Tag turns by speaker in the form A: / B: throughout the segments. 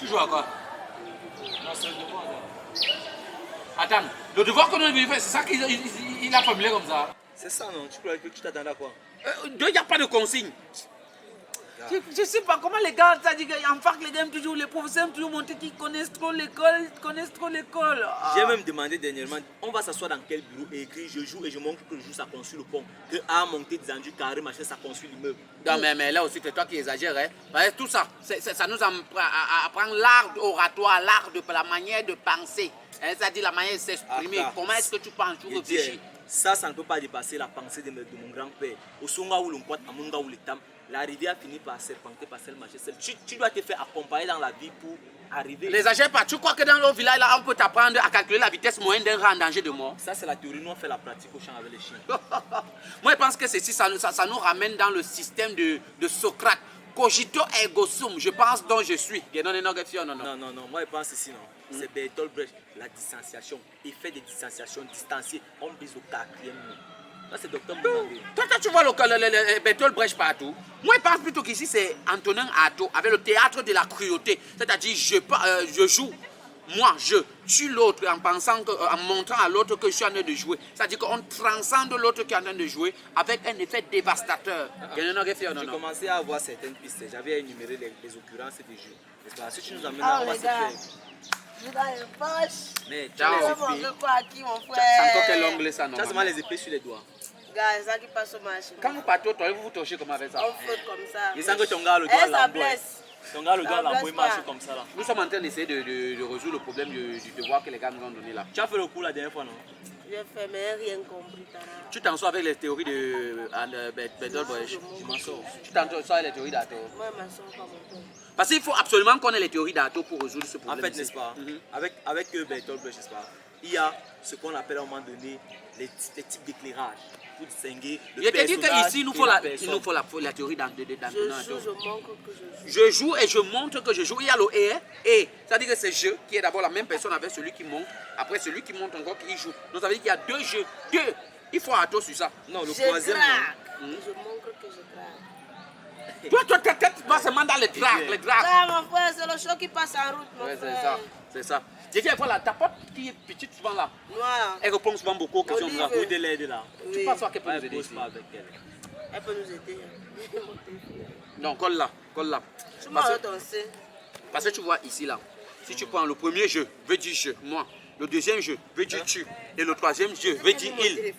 A: Tu joues à quoi?
B: Non, c'est le devoir.
A: Attends, le devoir qu'on a fait, c'est ça qu'il a formulé comme ça.
B: C'est ça, non? Tu crois que tu t'attendais à quoi?
A: Il n'y a pas de consigne.
C: Je sais pas comment les gars, ça dit qu'en fac, les gars aiment toujours, les professeurs aiment toujours montrer qu'ils connaissent trop l'école,
B: J'ai même demandé dernièrement, on va s'asseoir dans quel bureau et écrire je joue et je montre que je joue, ça construit le pont. Que A monté des enduits carrés, machin, ça construit l'immeuble.
A: Non, mais là aussi, c'est toi qui exagères. Hein. Parce que tout ça, ça nous apprend l'art oratoire, l'art de la manière de penser. Hein, c'est-à-dire la manière de s'exprimer. Comment est-ce que tu penses, tu réfléchis?
B: Ça ne peut pas dépasser la pensée de mon grand-père. Au Songa ou l'Onkwat, à Monga ou l'Etam, la rivière finit par serpenter, par celle marcher seule. Tu dois te faire accompagner dans la vie pour arriver.
A: N'exagère pas. Tu crois que dans le village, là, on peut t'apprendre à calculer la vitesse moyenne d'un rat en danger de mort?
B: Ça, c'est la théorie. Nous, on fait la pratique au champ avec les chiens.
A: Moi, je pense que ceci, ça nous ramène dans le système de Socrate. Cogito ergo sum, je pense dont je suis.
B: Non, moi je pense ici, non. C'est Bertolt Brecht, la distanciation. Effet de distanciation, distancié, on brise au quatrième mot. Là, c'est docteur Mounangé.
A: Toi, tu vois le Bertolt Brecht partout. Moi, je pense plutôt qu'ici, c'est Antonin Artaud avec le théâtre de la cruauté. C'est-à-dire, je joue. Moi, je tue l'autre en pensant en montrant à l'autre que je suis en train de jouer. C'est-à-dire qu'on transcende l'autre qui est en train de jouer avec un effet dévastateur.
B: J'ai commencé à avoir certaines pistes. J'avais énuméré les occurrences des jeux. Si tu nous amènes à voir
C: Je dans les poches.
B: Mais
A: ciao.
C: C'est
A: encore quel onglet ça, non?
B: Tu as seulement les épées sur les doigts.
C: Gars, c'est ça qui passe au marché.
A: Quand vous partez au toilette, vous vous touchez comment avec ça?
C: On flotte comme ça.
B: Et sans que ton gars le doigt
C: ça
B: l'embouille.
C: blesse.
B: Ton gars le doigt l'embouille marche
C: pas.
B: comme ça là.
A: Nous sommes en train d'essayer de résoudre le problème du devoir que les gars nous ont donné là.
B: Tu as fait le coup la dernière fois, non?
C: J'ai fait, mais rien compris.
A: Tu t'en sors avec les théories de Bertolt Brecht.
B: Je m'en sors.
A: Tu t'en sors avec les théories d'Artaud.
C: Moi, je m'en sors pas mon père.
A: Parce qu'il faut absolument qu'on ait les théories d'Artaud pour résoudre ce
B: En
A: problème.
B: fait, n'est-ce pas? Avec Bertolt Brecht, n'est-ce pas? Il y a ce qu'on appelle à un moment donné les types d'éclairage pour distinguer le
A: Je te dis
B: personnage
A: qu'ici, il nous faut la théorie d'Artaud.
C: Je montre que je joue.
A: Je joue et je montre que je joue. Il y a le et. C'est-à-dire que c'est je qui est d'abord la même personne avec celui qui monte. Après, celui qui monte encore qui joue. Donc, ça veut dire qu'il y a deux jeux. Deux. Il faut Artaud sur ça.
B: Non, le
C: Je
B: troisième.
C: drague. Je montre que je drague.
A: Toi, ta tête va seulement dans les dragues.
C: Ah, mon frère, c'est le choc qui passe en route, mon
A: Ouais,
C: frère.
A: c'est ça. J'ai dit, voilà, ta pote qui est petite souvent là,
C: Voilà.
A: elle répond souvent beaucoup aux questions.
C: Olive.
B: Où de l'aide là?
A: Tu
C: Oui.
A: penses pas qu'elle peut nous
B: Elle
A: aider
B: pose
A: ici?
B: pas avec elle.
C: Elle peut nous aider.
A: Non, colle là.
C: Tu m'as dansé.
A: Parce que tu vois ici là, si tu prends le premier jeu, veut dire je, moi. Le deuxième jeu, veut dire tu. Et le troisième jeu, veut dire il.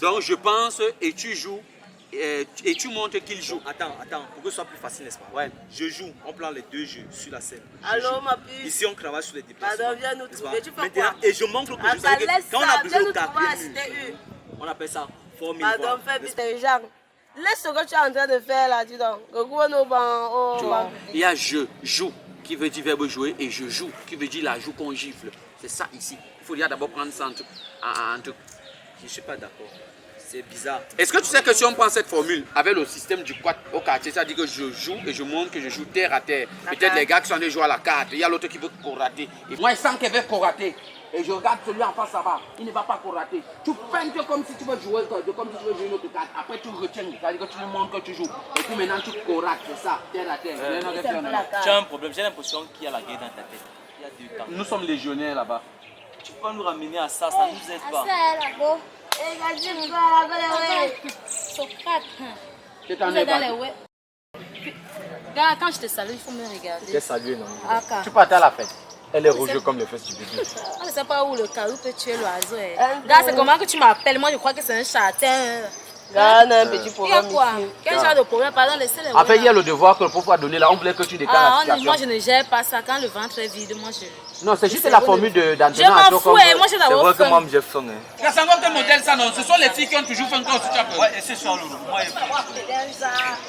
A: Donc je pense et tu joues et tu montres qu'il joue.
B: Attends, pour que ce soit plus facile, n'est-ce pas?
A: Ouais.
B: Je joue, on prend les deux jeux sur la scène.
C: Allô, ma puce.
B: Ici, on travaille sur les déplacements.
C: Pardon, viens nous
B: n'est-ce
C: trouver.
B: pas?
C: Tu fais
B: Maintenant,
C: quoi?
B: et je montre que je
C: Attends,
B: sais que
C: laisse
B: quand on
C: ça.
B: a
C: Viens
B: besoin
C: nous
B: au
C: trouver à
B: quatrième
C: Cité
B: mur,
C: U.
B: on appelle ça formule.
C: Pardon, fais Jean. Laisse ce que tu es en train de faire là, dis donc.
A: Il y a je, joue, qui veut dire verbe jouer, et je joue, qui veut dire la joue qu'on gifle. C'est ça ici. Il faut d'abord prendre ça en truc.
B: Je ne suis pas d'accord. C'est bizarre.
A: Est-ce que tu sais que si on prend cette formule avec le système du quad au quartier, ça dit que je joue et je montre que je joue terre à terre. Peut-être les gars qui sont en train de jouer à la carte, il y a l'autre qui veut corater. Et moi, je sens qu'elle veut corater. Et je regarde celui en face, ça va. Il ne va pas corater. Tu peintes comme si tu veux jouer, comme si tu veux jouer une autre carte. Après, tu retiens. C'est-à-dire que tu lui montres que tu joues. Et puis maintenant, tu corates. C'est ça, terre à terre.
B: Tu as un problème. J'ai l'impression qu'il y a la guerre dans ta tête. Il y a deux temps.
A: Nous sommes légionnaires là-bas.
B: Tu peux nous ramener à ça, ça ne nous aide pas.
D: Socrate.
A: Tu t'en
D: Vous
A: es
D: êtes dans les
A: pas.
D: ouais. Gars, quand je te salue, il faut me regarder.
E: Qu'est-ce salué, non?
D: Aka.
A: Tu partais à la fête.
E: Elle est rouge comme les fesses du bébé.
D: On ne sait pas où le carreau peut tuer l'oiseau. Gars, c'est comment que tu m'appelles? Moi, je crois que c'est un châtain.
C: Gars, on a un petit
D: Il y a
C: problème
D: quoi?
C: ici.
D: Quel genre de problème? Pardon, laissez-les.
E: En fait, il y a le devoir que le prof a donné là. On voulait que tu décales la situation.
D: Moi, je ne gère pas ça. Quand le ventre est vide, moi, je...
E: Non, c'est juste la formule d'Antonin.
D: Je m'en fous, et moi, j'ai
E: C'est
D: d'abord
E: vrai que
D: faim.
E: moi, j'ai faim.
A: C'est encore quel modèle ça, non? Ce sont les filles qui ont toujours fait encore si tu as peur.
B: Ouais, et c'est sur Loulou. Moi,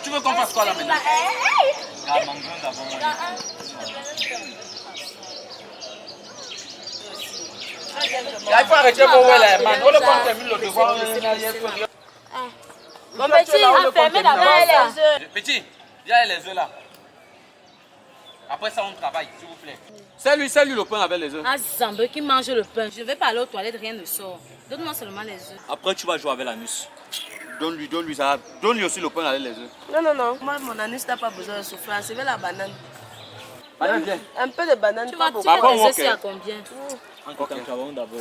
A: Tu veux qu'on fasse quoi là maintenant? Il faut arrêter mon ouais là, man. On ne pas terminer le devoir.
D: Mon petit, enfermé d'abord les yeux.
A: Petit, viens les œufs là. Après ça, on travaille, s'il vous plaît. C'est lui le pain avec les œufs.
D: Ah, Zambe qui mange le pain. Je ne vais pas aller aux toilettes, rien ne sort. Donne-moi seulement les œufs.
B: Après, tu vas jouer avec l'anus.
A: Donne-lui ça. Donne-lui aussi le pain avec les œufs.
C: Non. Moi, mon anus n'a pas besoin de souffrance. C'est la banane.
A: Madame, viens.
F: Un peu de banane,
D: Tu
F: pas
D: vas
F: beaucoup.
D: peser à combien?
B: Encore quand tu vas d'abord.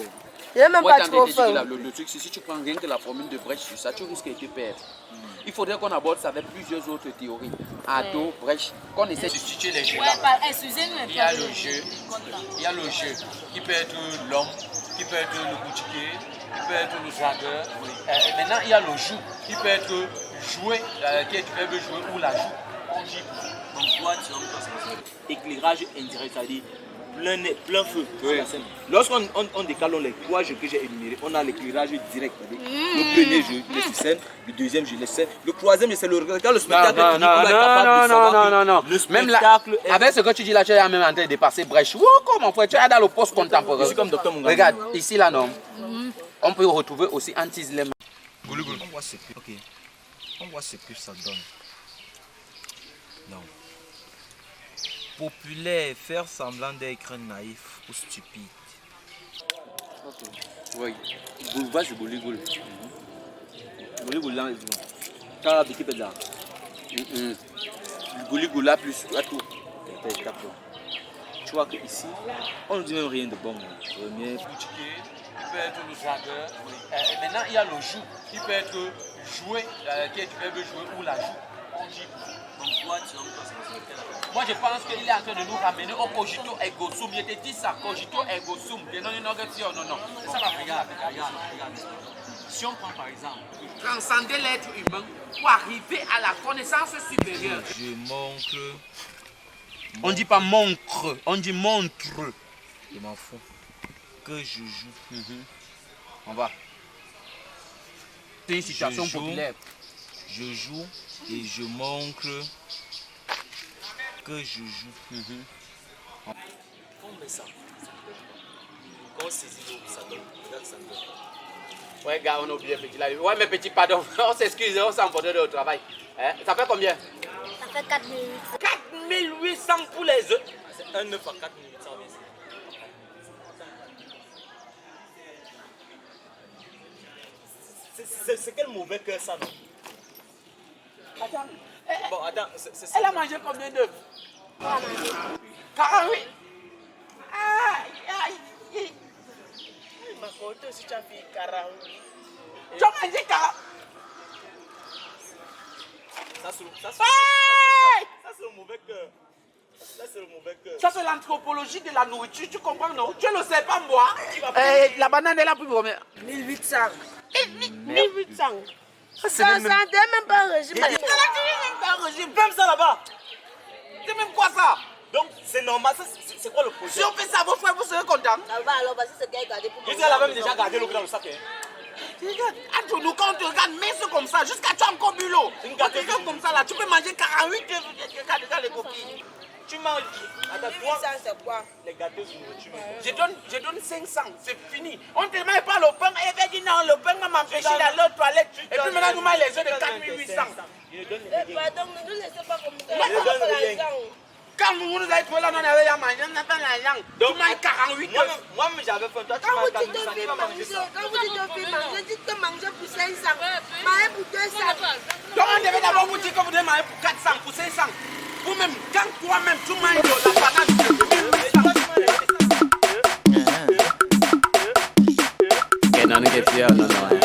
F: Il n'est même
A: Moi,
F: pas
A: t'as
F: trop
A: dit que
F: faim.
A: le truc, si tu prends rien que la formule de Brecht sur ça, tu risques de te perdre. Il faudrait qu'on aborde ça avec plusieurs autres théories. Ado, Brecht, qu'on essaie de situer les jeux
D: Ouais,
A: là.
D: excusez-nous.
A: Il y a le jeu, il y a le jeu qui peut être l'homme, qui peut être le boutiquier, qui peut être le dragueur. Et maintenant, il y a le joue, qui peut être joué, qui est du verbe jouer ou la joue. On dit.
B: Donc toi, tu as éclairage indirect, c'est-à-dire plein feu sur la scène. Lorsqu'on décale les trois jeux que j'ai énumérés, on a l'éclairage direct. Le premier jeu, il est sur scène. Le deuxième jeu, il est sur scène. Le troisième, c'est le spectacle.
A: Non. Même là, avec ce que tu dis là, tu es même en train de dépasser Brecht. Oh, comment frère, tu es dans le post contemporain.
B: Je suis comme Docteur Munganga.
A: Regarde, ici là, non. On peut retrouver aussi Antislem.
G: On voit ce que ça donne. Non. Populaire, faire semblant d'être naïf ou stupide.
A: Oui. Vas-y, Bouli-Goul.
B: Bouli-Goul, là, tu as l'habitude de là.
A: Bouli-Goul là plus à tout.
B: Tu vois qu'ici, on ne dit même rien de bon. Premier.
A: Il peut être le dragueur. Et maintenant, il y a le joue, qui peut être joué, qui est du verbe jouer ou la joue. On dit. Moi, je pense qu'il est en train de nous ramener au cogito ergo sum. Je te dis ça, cogito ergo sum. Non. Ça va, regarde. Si on prend par exemple, transcender l'être humain pour arriver à la connaissance supérieure.
G: Je montre.
A: On ne dit pas montre, on dit montre.
G: Je m'en fous. Que je joue.
A: On va. C'est une situation
G: Je joue.
A: populaire.
G: Je joue et je montre que je joue.
B: On met ça. Quand on saisit l'eau, ça donne. Regarde, ça donne.
A: Ouais, gars, on a oublié petit là. Ouais, mais petit, pardon. On s'excuse, on s'en emporté de travail. Hein? Ça fait combien?
D: Ça fait 4800.
A: 4800 pour les œufs.
B: C'est 1 9 à 4 minutes. C'est quel mauvais cœur ça, non?
A: Attends.
B: Bon, attends, c'est
A: Elle a mangé combien d'œufs? 48. Aïe.
F: Ma photo, si tu as fait 48.
A: Tu as mangé 40.
B: Ça, c'est le mauvais cœur. Ça, c'est le mauvais cœur.
A: Ça, c'est l'anthropologie de la nourriture, tu comprends, non? Tu ne sais pas, moi. La banane est là pour combien?
F: 1800.
A: 1800.
F: Ça n'est même pas un régime.
B: Même ça là-bas.
A: C'est même quoi ça?
B: Donc, c'est normal. C'est quoi le projet?
A: Si on fait ça, vos frères, vous serez contents.
F: Ça va alors, vas-y, c'est qu'elle a gardé pour
B: Je dis, elle a même déjà gardé l'eau dans le sac.
A: Regarde, entre nous, quand on te regarde, mets ça comme ça, jusqu'à tu as encore bu l'eau.
B: Une
A: Quand tu
B: gâteuse.
A: regardes comme ça, là, tu peux manger 48 regarde les coquilles.
B: Tu manges. Attends, toi,
F: 1800, c'est quoi?
B: les gâteaux de nourriture.
A: Je donne 500, c'est fini. On ne te met pas le pain, et elle dit non, le pain va m'empêcher d'aller aux toilettes. Et puis maintenant, nous mettons les œufs de 4800.
B: Je donne
F: Eh, pardon, ne nous laissez pas comme ça.
B: Je donne rien.
A: Quand vous nous avez trouvé là, on avait à manger, on n'a pas l'argent. Tu manges 48 œufs.
B: Moi-même, j'avais faim. Toi, tu
F: Quand vous
B: manges
F: dites
B: 4
F: aux filles
B: va manger
F: manger,
B: ça.
F: quand vous dites aux filles manger, dites que manger pour 500, manger pour 200.
A: Donc on devait d'abord vous dire que vous devez manger pour 400, pour 500. Vous-même, quand toi-même, tu manges la banane, tu
E: Non, non,